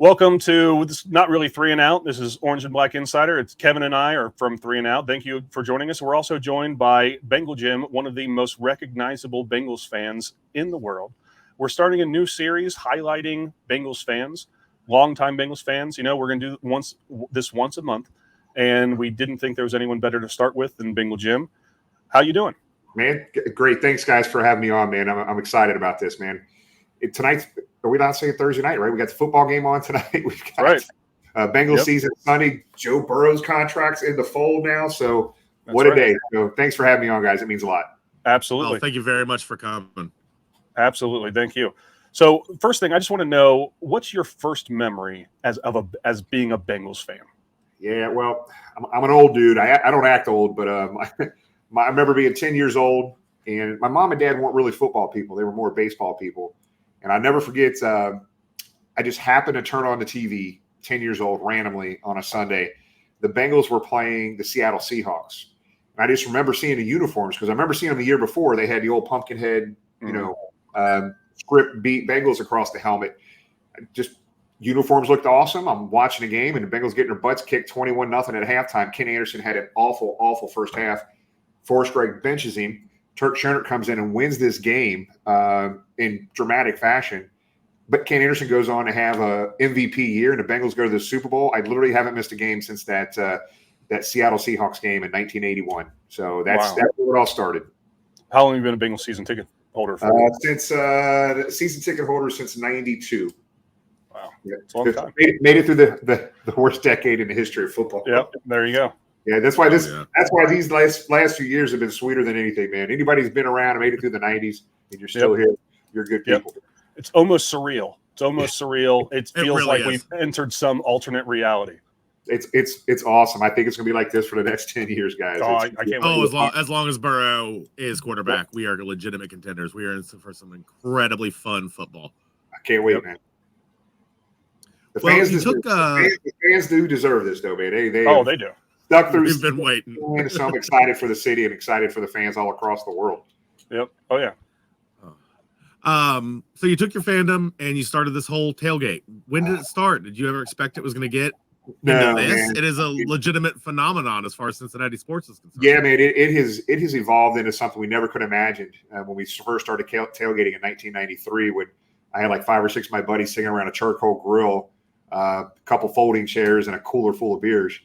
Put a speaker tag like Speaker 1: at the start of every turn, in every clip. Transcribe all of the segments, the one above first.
Speaker 1: Welcome to this, not really Three and Out. This is Orange and Black Insider. It's Kevin and I are from Three and Out. Thank you for joining us. We're also joined by Bengal Jim, one of the most recognizable Bengals fans in the world. We're starting a new series highlighting Bengals fans, longtime Bengals fans. You know, we're going to do this once a month, and we didn't think there was anyone better to start with than Bengal Jim. How you doing?
Speaker 2: Man, great. Thanks, guys, for having me on, man. I'm excited about this, man. Tonight's – are we not saying Thursday night, right? We got the football game on tonight. We've got Bengals season Sunday. Joe Burrow's contract's in the fold now. So what a day. So thanks for having me on, guys. It means a lot.
Speaker 1: Absolutely.
Speaker 3: Well, thank you very much for coming.
Speaker 1: Absolutely. Thank you. So first thing, I just want to know, what's your first memory as being a Bengals fan?
Speaker 2: Yeah, well, I'm an old dude. I don't act old, but I remember being 10 years old, and my mom and dad weren't really football people. They were more baseball people. And I never forget, I just happened to turn on the TV, 10 years old, randomly on a Sunday. The Bengals were playing the Seattle Seahawks. And I just remember seeing the uniforms because I remember seeing them the year before. They had the old pumpkin head, script beat Bengals across the helmet. Just uniforms looked awesome. I'm watching the game, and the Bengals getting their butts kicked 21-0 at halftime. Ken Anderson had an awful, awful first half. Forsberg benches him. Turk Schoenert comes in and wins this game in dramatic fashion. But Ken Anderson goes on to have a MVP year, and the Bengals go to the Super Bowl. I literally haven't missed a game since that Seattle Seahawks game in 1981. So that's where it all started.
Speaker 1: How long have you been a Bengals season ticket holder for?
Speaker 2: Since season ticket holder since 92.
Speaker 1: Wow.
Speaker 2: Yeah.
Speaker 1: It's a long time.
Speaker 2: Made it through the worst decade in the history of football.
Speaker 1: Yep, there you go.
Speaker 2: Yeah, that's why these last few years have been sweeter than anything, man. Anybody who's been around and made it through the 90s and you're still here, you're good people.
Speaker 1: Yep. It's almost surreal. It feels
Speaker 3: really
Speaker 1: like
Speaker 3: is.
Speaker 1: we've entered some alternate reality.
Speaker 2: It's awesome. I think it's going to be like this for the next 10 years, guys.
Speaker 1: I can't wait.
Speaker 3: As long as Burrow is quarterback, we are legitimate contenders. We are in for some incredibly fun football.
Speaker 2: I can't wait, man. The fans do deserve this, though, man. They do. Stuck through.
Speaker 3: We've been waiting.
Speaker 2: So I'm excited for the city and excited for the fans all across the world.
Speaker 1: Yep. Oh yeah.
Speaker 3: So you took your fandom and you started this whole tailgate. When did it start? Did you ever expect it was going to get into this? Man. It is a legitimate phenomenon as far as Cincinnati sports is concerned.
Speaker 2: Yeah, man. It has evolved into something we never could have imagined when we first started tailgating in 1993. When I had like 5 or 6 of my buddies sitting around a charcoal grill, a couple folding chairs, and a cooler full of beers.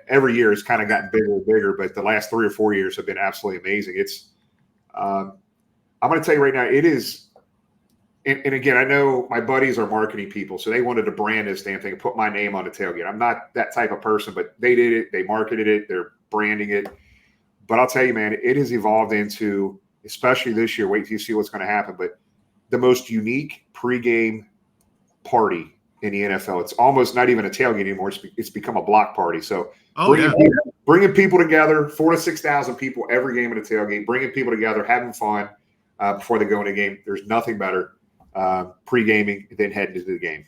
Speaker 2: Every year it's kind of gotten bigger and bigger, but the last 3 or 4 years have been absolutely amazing. It's, I'm going to tell you right now, it is, and again, I know my buddies are marketing people, so they wanted to brand this damn thing and put my name on the tailgate. I'm not that type of person, but they did it. They marketed it. They're branding it. But I'll tell you, man, it has evolved into, especially this year, wait till you see what's going to happen, but the most unique pregame party in the NFL. It's almost not even a tailgate anymore. It's become a block party. So bringing people together, 4,000 to 6,000 people every game at a tailgate, bringing people together, having fun before they go into a game. There's nothing better pre-gaming than heading into the game.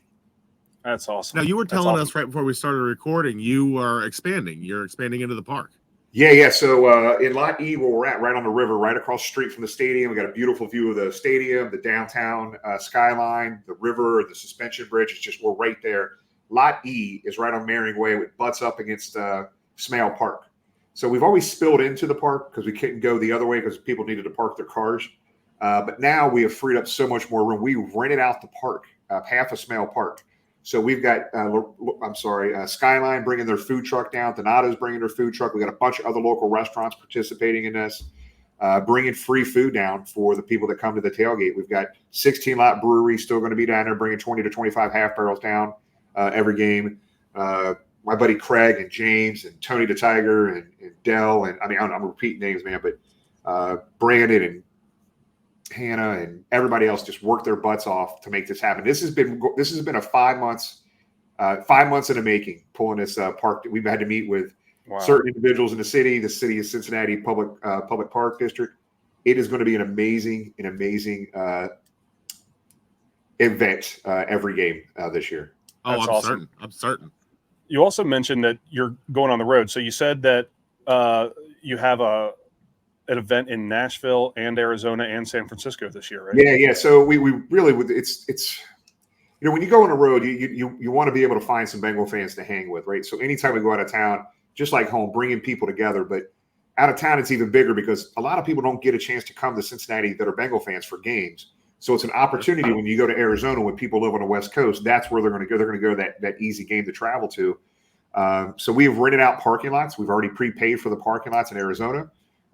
Speaker 1: That's awesome.
Speaker 3: Now, you were telling us right before we started recording, you are expanding. You're expanding into the park.
Speaker 2: Yeah. So in Lot E, where we're at, right on the river, right across the street from the stadium, we got a beautiful view of the stadium, the downtown skyline, the river, the suspension bridge. It's just, we're right there. Lot E is right on Marion Way. It butts up against Smale Park. So we've always spilled into the park because we couldn't go the other way because people needed to park their cars. But now we have freed up so much more room. We rented out the park, half of Smale Park. So we've got, Skyline bringing their food truck down. Donato's bringing their food truck. We got a bunch of other local restaurants participating in this, bringing free food down for the people that come to the tailgate. We've got 16-lot brewery still going to be down there, bringing 20 to 25 half barrels down every game. My buddy Craig and James and Tony the Tiger and Dell and I'm repeating names, man, but Brandon and Hannah and everybody else just worked their butts off to make this happen. This has been a 5 months in the making, pulling this park. We've had to meet with certain individuals in the city of Cincinnati Public Park District. It is going to be an amazing event every game this year.
Speaker 3: Oh,
Speaker 1: That's awesome.
Speaker 3: I'm certain.
Speaker 1: You also mentioned that you're going on the road. So you said that you have an event in Nashville and Arizona and San Francisco this year, right?
Speaker 2: Yeah. So we really would. It's when you go on the road, you want to be able to find some Bengal fans to hang with, right? So anytime we go out of town, just like home, bringing people together. But out of town, it's even bigger because a lot of people don't get a chance to come to Cincinnati that are Bengal fans for games. So it's an opportunity when you go to Arizona, when people live on the West Coast, that's where they're going to go. They're going to go to that easy game to travel to. So we have rented out parking lots. We've already prepaid for the parking lots in Arizona,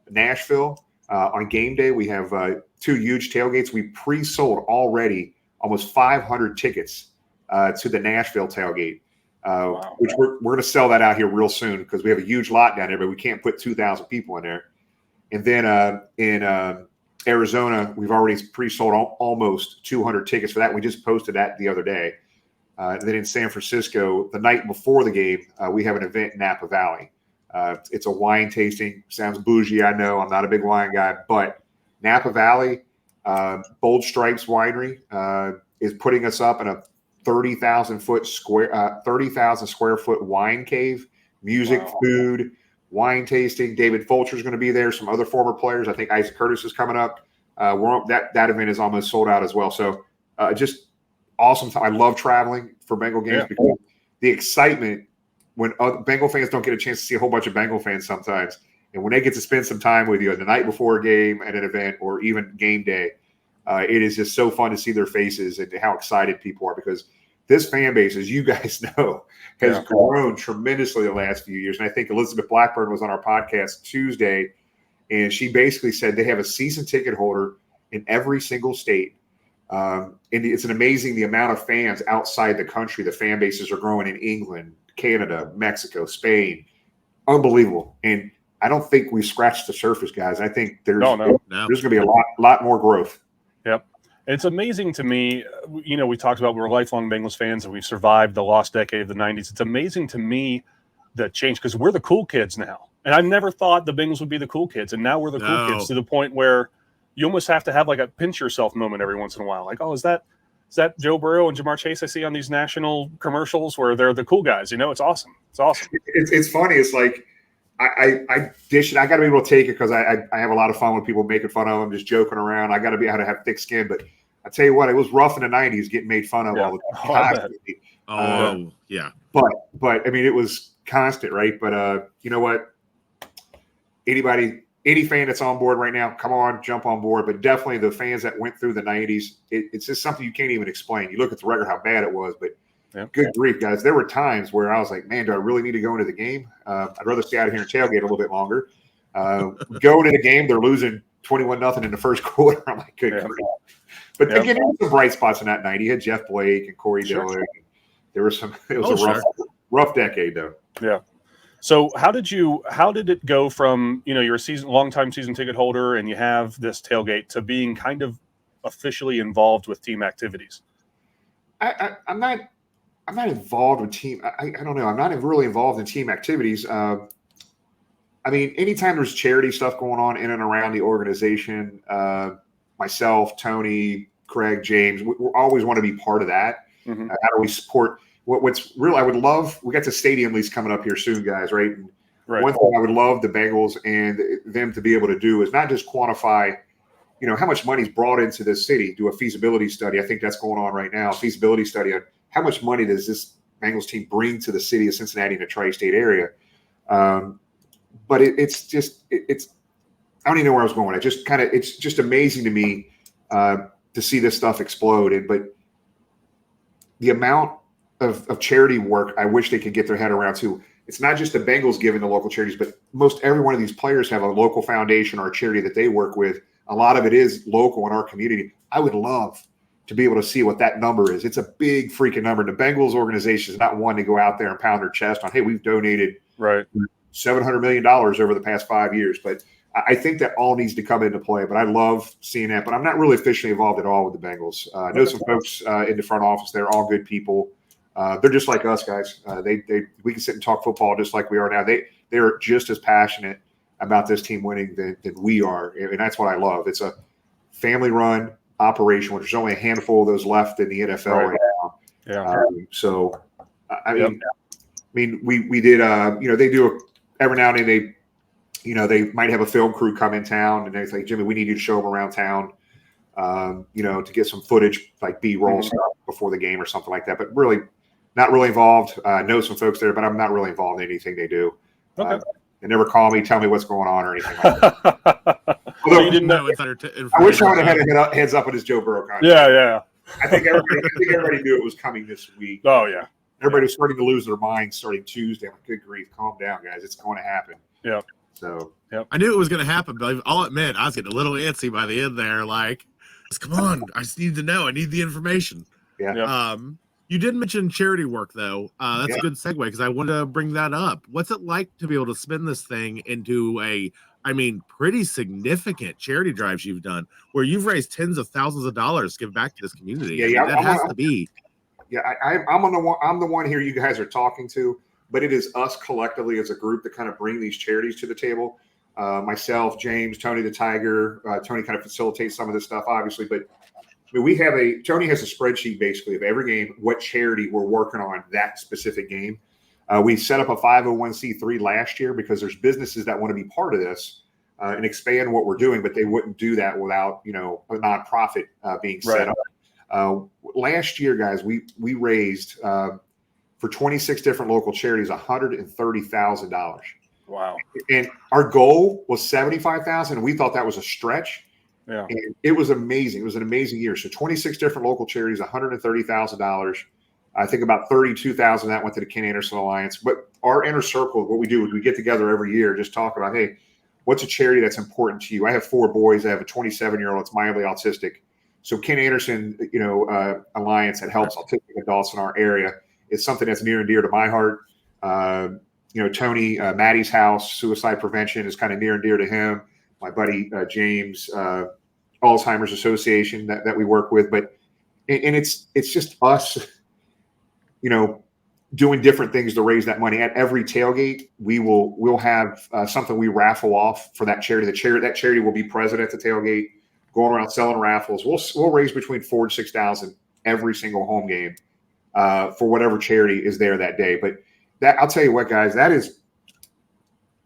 Speaker 2: Nashville. On game day, we have 2 huge tailgates. We pre-sold already almost 500 tickets to the Nashville tailgate, which we're going to sell that out here real soon because we have a huge lot down there, but we can't put 2,000 people in there. And then in Arizona, we've already pre-sold almost 200 tickets for that. We just posted that the other day. Then in San Francisco, the night before the game, we have an event in Napa Valley. It's a wine tasting. Sounds bougie, I know. I'm not a big wine guy, but Napa Valley, Bold Stripes Winery is putting us up in a 30,000 square foot wine cave. Music, food, wine tasting. David Fulcher's going to be there. Some other former players. I think Isaac Curtis is coming up. That event is almost sold out as well. So just awesome. I love traveling for Bengal games because the excitement when Bengal fans don't get a chance to see a whole bunch of Bengal fans sometimes. And when they get to spend some time with you the night before a game at an event or even game day, it is just so fun to see their faces and how excited people are because this fan base, as you guys know, has grown tremendously the last few years. And I think Elizabeth Blackburn was on our podcast Tuesday, and she basically said they have a season ticket holder in every single state. And it's an amazing the amount of fans outside the country. The fan bases are growing in England, Canada, Mexico, Spain. Unbelievable. And I don't think we scratched the surface, guys. I think there's going to be a lot more growth.
Speaker 1: Yep. It's amazing to me. We talked about we're lifelong Bengals fans and we survived the lost decade of the 90s. It's amazing to me the change because we're the cool kids now. And I never thought the Bengals would be the cool kids. And now we're the cool kids to the point where you almost have to have like a pinch yourself moment every once in a while. Like, oh, is that Joe Burrow and Jamar Chase I see on these national commercials where they're the cool guys? It's awesome. It's awesome.
Speaker 2: It's funny. It's like I dish it. I got to be able to take it because I have a lot of fun with people making fun of them, just joking around. I got to be able to have thick skin. But I tell you what, it was rough in the 90s getting made fun of all the time. But I mean, it was constant, right? But you know what? Any fan that's on board right now, come on, jump on board. But definitely the fans that went through the 90s, it's just something you can't even explain. You look at the record, how bad it was, but good grief, guys. There were times where I was like, man, do I really need to go into the game? I'd rather stay out here and tailgate a little bit longer. Go into the game, they're losing 21-0 in the first quarter. I'm like, good grief. But again, there were some bright spots in that night. You had Jeff Blake and Corey Dillon. There were some. It was a rough decade, though.
Speaker 1: Yeah. So how did it go from you're a longtime season ticket holder and you have this tailgate to being kind of officially involved with team activities?
Speaker 2: I'm not involved with team. I don't know. I'm not really involved in team activities. I mean, anytime there's charity stuff going on in and around the organization, myself, Tony, Craig, James, we always want to be part of that. How do we support? What's real? I would love. We got the stadium lease coming up here soon, guys. Right. One thing I would love the Bengals and them to be able to do is not just quantify, how much money's brought into this city. Do a feasibility study. I think that's going on right now. Feasibility study on how much money does this Bengals team bring to the city of Cincinnati and the tri-state area. But it's I don't even know where I was going. It's just amazing to me to see this stuff explode. But the amount of charity work I wish they could get their head around too. It's not just the Bengals giving the local charities, but most every one of these players have a local foundation or a charity that they work with. A lot of it is local in our community. I would love to be able to see what that number is. It's a big freaking number. And the Bengals organization is not one to go out there and pound their chest on, hey, we've donated $700 million over the past 5 years. But I think that all needs to come into play. But I love seeing that. But I'm not really officially involved at all with the Bengals. I know some folks in the front office. They're all good people. They're just like us, guys. We can sit and talk football just like we are now. They're just as passionate about this team winning than we are, and that's what I love. It's a family-run operation, which there's only a handful of those left in the NFL right now. Yeah. So, I mean, we did. They do every now and then. They might have a film crew come in town, and they say, Jimmy, we need you to show them around town. to get some footage like B-roll stuff before the game or something like that. But really, not really involved. Know some folks there, but I'm not really involved in anything they do.
Speaker 1: Okay.
Speaker 2: They never call me, tell me what's going on or anything like that.
Speaker 1: So you didn't know.
Speaker 2: I wish I would have had a heads up with his Joe Burrow contract.
Speaker 1: Yeah.
Speaker 2: I think everybody knew it was coming this week.
Speaker 1: Oh, yeah.
Speaker 2: Everybody's starting to lose their minds starting Tuesday. I'm like, good grief, calm down, guys. It's going to happen.
Speaker 1: Yeah.
Speaker 2: So
Speaker 3: I knew it was going to happen, but I'll admit I was getting a little antsy by the end there. Like, come on, I just need to know. I need the information.
Speaker 2: Yeah.
Speaker 3: You did mention charity work, though. That's a good segue because I wanted to bring that up. What's it like to be able to spin this thing into pretty significant charity drives you've done where you've raised tens of thousands of dollars to give back to this community?
Speaker 2: Yeah,
Speaker 3: that has to be.
Speaker 2: Yeah, I'm the one here you guys are talking to, but it is us collectively as a group that kind of bring these charities to the table. Myself, James, Tony the Tiger, Tony kind of facilitates some of this stuff, obviously, but Tony has a spreadsheet basically of every game, what charity we're working on that specific game. We set up a 501c3 last year because there's businesses that want to be part of this and expand what we're doing, but they wouldn't do that without, a nonprofit being set up. Last year, guys, we raised for 26 different local charities $130,000.
Speaker 1: Wow.
Speaker 2: And our goal was $75,000, and we thought that was a stretch.
Speaker 1: Yeah.
Speaker 2: And it was amazing. It was an amazing year. So 26 different local charities, $130,000. I think about $32,000 that went to the Ken Anderson Alliance. But our inner circle, what we do is we get together every year, just talk about, hey, what's a charity that's important to you? I have 4 boys. I have a 27-year-old that's mildly autistic. So Ken Anderson, Alliance that helps autistic adults in our area is something that's near and dear to my heart. Tony, Maddie's House, suicide prevention is kind of near and dear to him. My buddy James, Alzheimer's Association that we work with, and it's just us, doing different things to raise that money. At every tailgate, we'll have something we raffle off for that charity. That charity will be present at the tailgate, going around selling raffles. We'll raise between $4,000 to $6,000 every single home game for whatever charity is there that day. But that, I'll tell you what, guys, that is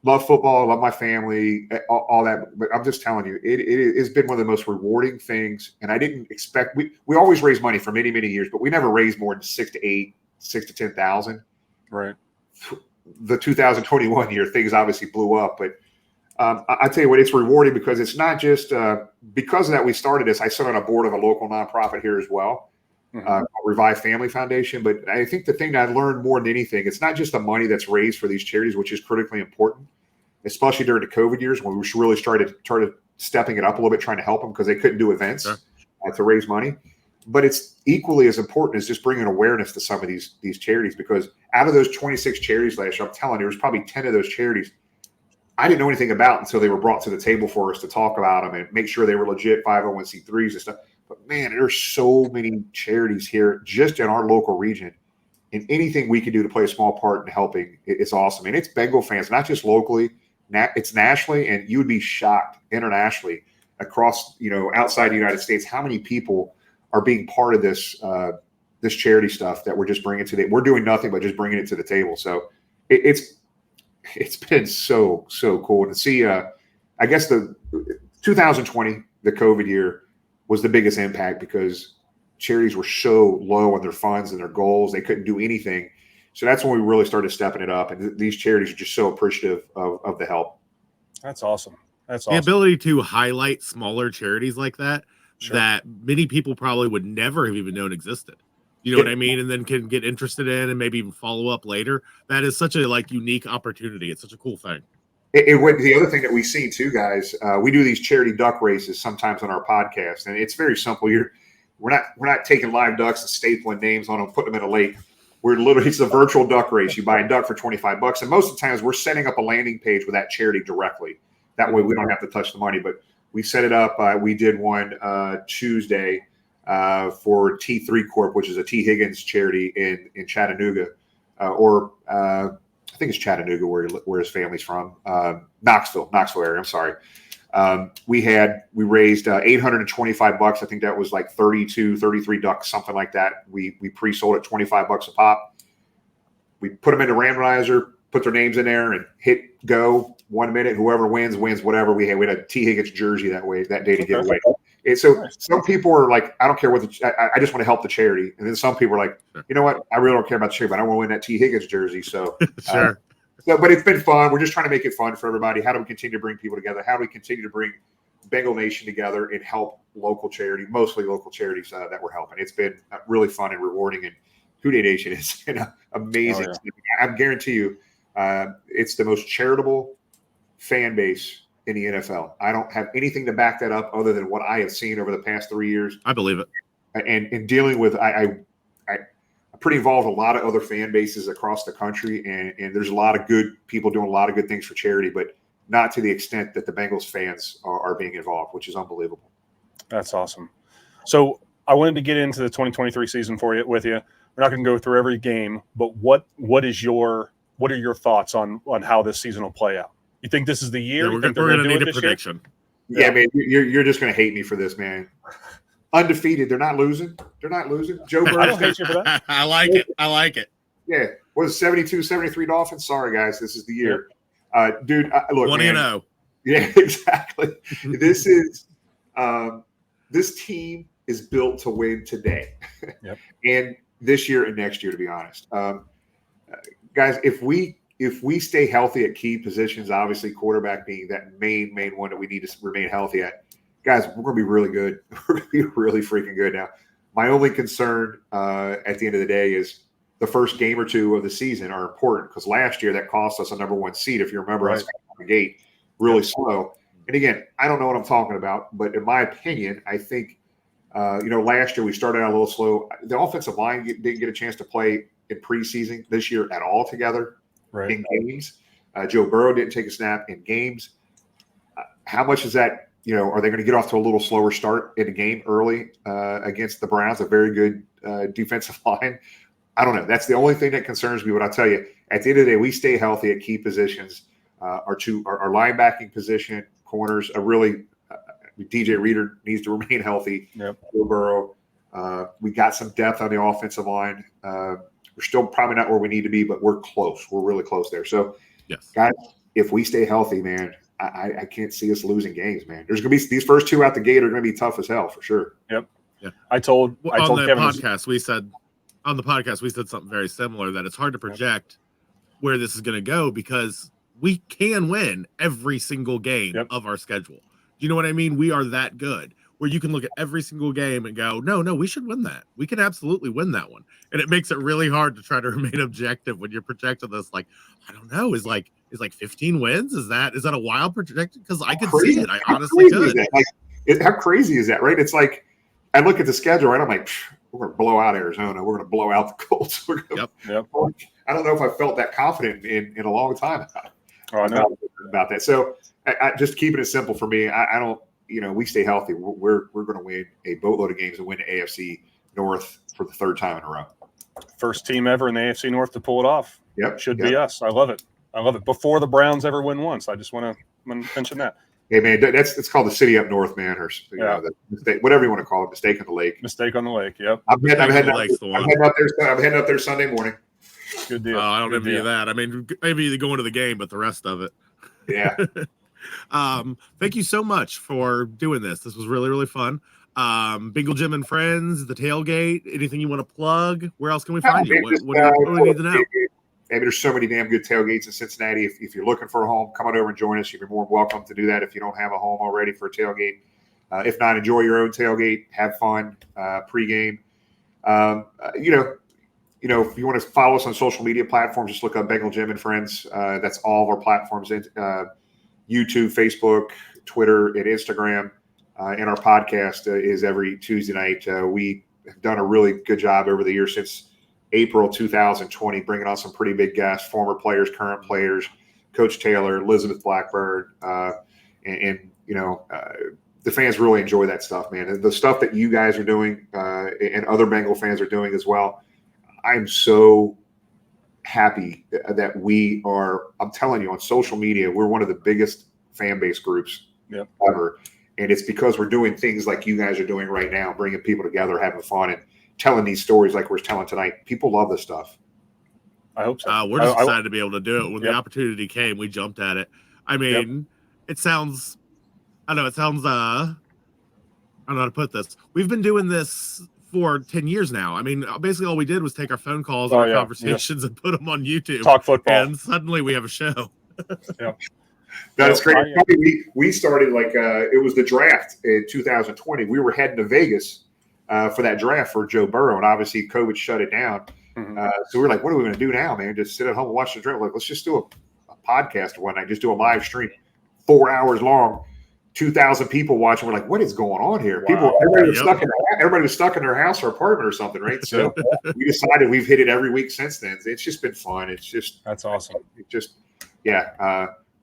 Speaker 2: love football, love my family, all that. But I'm just telling you, it's been one of the most rewarding things. And I didn't expect, we always raise money for many, many years, but we never raised more than 6 to 10,000.
Speaker 1: Right.
Speaker 2: The 2021 year, things obviously blew up, but I tell you what, it's rewarding because it's not just because of that we started this. I sit on a board of a local nonprofit here as well, Revive Family Foundation. But I think the thing that I learned more than anything, it's not just the money that's raised for these charities, which is critically important, especially during the COVID years when we really started stepping it up a little bit, trying to help them because they couldn't do events to raise money. But it's equally as important as just bringing awareness to some of these charities, because out of those 26 charities last year, I'm telling you, there was probably 10 of those charities I didn't know anything about until they were brought to the table for us to talk about them and make sure they were legit 501c3s and stuff. But man, there's so many charities here just in our local region, and anything we can do to play a small part in helping is awesome. And it's Bengal fans, not just locally, it's nationally, and you would be shocked internationally across, outside the United States, how many people are being part of this charity stuff that we're just bringing to we're doing nothing but just bringing it to the table. So it's been so cool to see. I guess the 2020, the COVID year, was the biggest impact because charities were so low on their funds and their goals. They couldn't do anything. So that's when we really started stepping it up. And these charities are just so appreciative of the help.
Speaker 1: That's awesome.
Speaker 3: The ability to highlight smaller charities like that, that many people probably would never have even known existed. You know what I mean? And then can get interested in and maybe even follow up later. That is such a unique opportunity. It's such a cool thing.
Speaker 2: The other thing that we see too, guys, we do these charity duck races sometimes on our podcast, and it's very simple. We're not taking live ducks and stapling names on them, putting them in a lake. It's a virtual duck race. You buy a duck for $25, and most of the times we're setting up a landing page with that charity directly. That way we don't have to touch the money. But we set it up. We did one Tuesday for T3 Corp, which is a T. Higgins charity in Chattanooga, I think it's Chattanooga where his family's from, Knoxville area. I'm sorry. We raised $825. I think that was like 33 ducks, something like that. We pre-sold at $25 a pop. We put them into randomizer, put their names in there, and hit go 1 minute. Whoever wins, whoever. We had a T. Higgins jersey that day to give away. And so
Speaker 1: Nice.
Speaker 2: some people are like, I don't care what I just want to help the charity. And then some people are like, you know what? I really don't care about the charity, but I want to win that T. Higgins jersey. So,
Speaker 3: Sure.
Speaker 2: but it's been fun. We're just trying to make it fun for everybody. How do we continue to bring people together? How do we continue to bring Bengal Nation together and help local charity, mostly local charities that we're helping? It's been really fun and rewarding. And Houday Nation has been amazing.
Speaker 1: Oh,
Speaker 2: I guarantee you, it's the most charitable fan base in the NFL. I don't have anything to back that up other than what I have seen over the past 3 years.
Speaker 3: I believe it.
Speaker 2: And in dealing with, I'm pretty involved in a lot of other fan bases across the country, and there's a lot of good people doing a lot of good things for charity, but not to the extent that the Bengals fans are being involved, which is unbelievable.
Speaker 1: That's awesome. So I wanted to get into the 2023 season with you. We're not going to go through every game, but what are your thoughts on how this season will play out? You think this is the year?
Speaker 3: Yeah, we're going to need a prediction.
Speaker 2: Yeah, man, you're just going to hate me for this, man. Undefeated. They're not losing. Joe Burrow.
Speaker 1: I don't hate you for that.
Speaker 3: I like it.
Speaker 2: Yeah. What is 72-73 Dolphins? Sorry, guys. This is the year. Dude, look,
Speaker 3: 1-0.
Speaker 2: Yeah, exactly. This is this team is built to win today.
Speaker 1: Yep.
Speaker 2: And this year and next year, to be honest. Guys, if we stay healthy at key positions, obviously quarterback being that main one that we need to remain healthy at, guys, we're going to be really good. We're going to be really freaking good. Now, my only concern at the end of the day is the first game or two of the season are important, because last year that cost us a number 1 seed. If you remember, us out the gate really slow. And again, I don't know what I'm talking about, but in my opinion, I think last year we started out a little slow. The offensive line didn't get a chance to play in preseason this year at all together in games. Joe Burrow didn't take a snap in games. How much is that? Are they going to get off to a little slower start in a game early against the Browns, a very good defensive line? I don't know. That's the only thing that concerns me. But I'll tell you, at the end of the day, we stay healthy at key positions. Our linebacking position, corners, DJ Reader needs to remain healthy.
Speaker 1: Yep.
Speaker 2: Joe Burrow. We got some depth on the offensive line. We're still probably not where we need to be, but we're close. We're really close there. So,
Speaker 3: yes,
Speaker 2: guys, if we stay healthy, man, I can't see us losing games, man. There's going to be these first two out the gate are going to be tough as hell for sure.
Speaker 1: Yep.
Speaker 3: Yeah.
Speaker 1: I told
Speaker 3: on the
Speaker 1: Kevin
Speaker 3: podcast we said something very similar, that it's hard to project where this is going to go because we can win every single game of our schedule. Do you know what I mean? We are that good where you can look at every single game and go, no, we should win that. We can absolutely win that one. And it makes it really hard to try to remain objective when you're projecting this. Like, I don't know, is 15 wins? Is that a wild projection? Because I could see it. I honestly could.
Speaker 2: How crazy is that, right? It's like, I look at the schedule, right? I'm like, we're going to blow out Arizona. We're going to blow out the Colts.
Speaker 1: Yep.
Speaker 2: I don't know if I felt that confident in a long time about that. So I just keeping it simple for me. I don't, we stay healthy. We're going to win a boatload of games and win the AFC North for the third time in a row. First
Speaker 1: team ever in the AFC North to pull it off.
Speaker 2: Yep.
Speaker 1: Should be us. I love it. Before the Browns ever win once. I just want to mention that.
Speaker 2: Hey, man, it's called the city up north, man, or the mistake, whatever you want to call it, mistake on the lake.
Speaker 1: Mistake on the lake, yep.
Speaker 2: I'm heading up there Sunday morning.
Speaker 1: Good deal.
Speaker 3: I don't envy you that. I mean, maybe going to the game, but the rest of it.
Speaker 2: Yeah.
Speaker 3: Thank you so much for doing this. This was really, really fun. Bengal Jim and Friends, the tailgate, anything you want to plug? Where else can we find you? What do we need to know?
Speaker 2: Maybe there's so many damn good tailgates in Cincinnati. If you're looking for a home, come on over and join us. You're more welcome to do that if you don't have a home already for a tailgate. If not, enjoy your own tailgate. Have fun pregame. If you want to follow us on social media platforms, just look up Bengal Jim and Friends. That's all of our platforms: YouTube, Facebook, Twitter, and Instagram. And our podcast is every Tuesday night. We have done a really good job over the years since April 2020, bringing on some pretty big guests, former players, current players, Coach Taylor, Elizabeth Blackbird, and the fans really enjoy that stuff, man. And the stuff that you guys are doing and other Bengal fans are doing as well. I'm so happy that we are, I'm telling you, on social media, we're one of the biggest fan base groups ever. And it's because we're doing things like you guys are doing right now, bringing people together, having fun, and telling these stories like we're telling tonight. People love this stuff.
Speaker 1: I hope so.
Speaker 3: We're just excited to be able to do it. When the opportunity came, we jumped at it. I mean, it sounds don't know how to put this. We've been doing this for 10 years now. I mean, basically all we did was take our phone calls and our conversations and put them on YouTube.
Speaker 1: Talk football.
Speaker 3: And suddenly we have a show.
Speaker 1: Yep.
Speaker 2: That's great. We started it was the draft in 2020. We were heading to Vegas for that draft for Joe Burrow, and obviously COVID shut it down.
Speaker 1: Mm-hmm.
Speaker 2: So we were like, what are we going to do now, man? Just sit at home and watch the draft? Like, let's just do a podcast one night. Just do a live stream, 4 hours long. 2,000 people watching. We're like, what is going on here?
Speaker 1: Wow.
Speaker 2: Everybody was stuck in their house or apartment or something, right? So we decided we've hit it every week since then. It's just been fun. It's just
Speaker 1: that's awesome.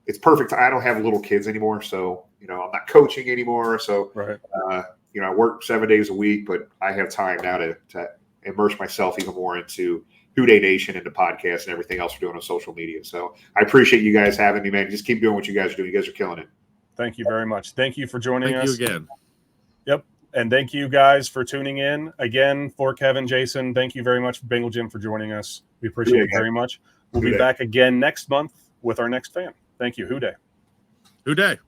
Speaker 2: It's perfect. I don't have little kids anymore, so I'm not coaching anymore. So
Speaker 1: right.
Speaker 2: I work 7 days a week, but I have time now to immerse myself even more into Who Dey Nation and the podcast and everything else we're doing on social media. So I appreciate you guys having me, man. Just keep doing what you guys are doing. You guys are killing it.
Speaker 1: Thank you very much. Thank you for joining us.
Speaker 3: Thank you again.
Speaker 1: Yep. And thank you guys for tuning in. Again, for Kevin, Jason, thank you very much, Bengal Jim, for joining us. We appreciate it very much. We'll be back again next month with our next fan. Thank you. Who Dey.
Speaker 3: Who Dey.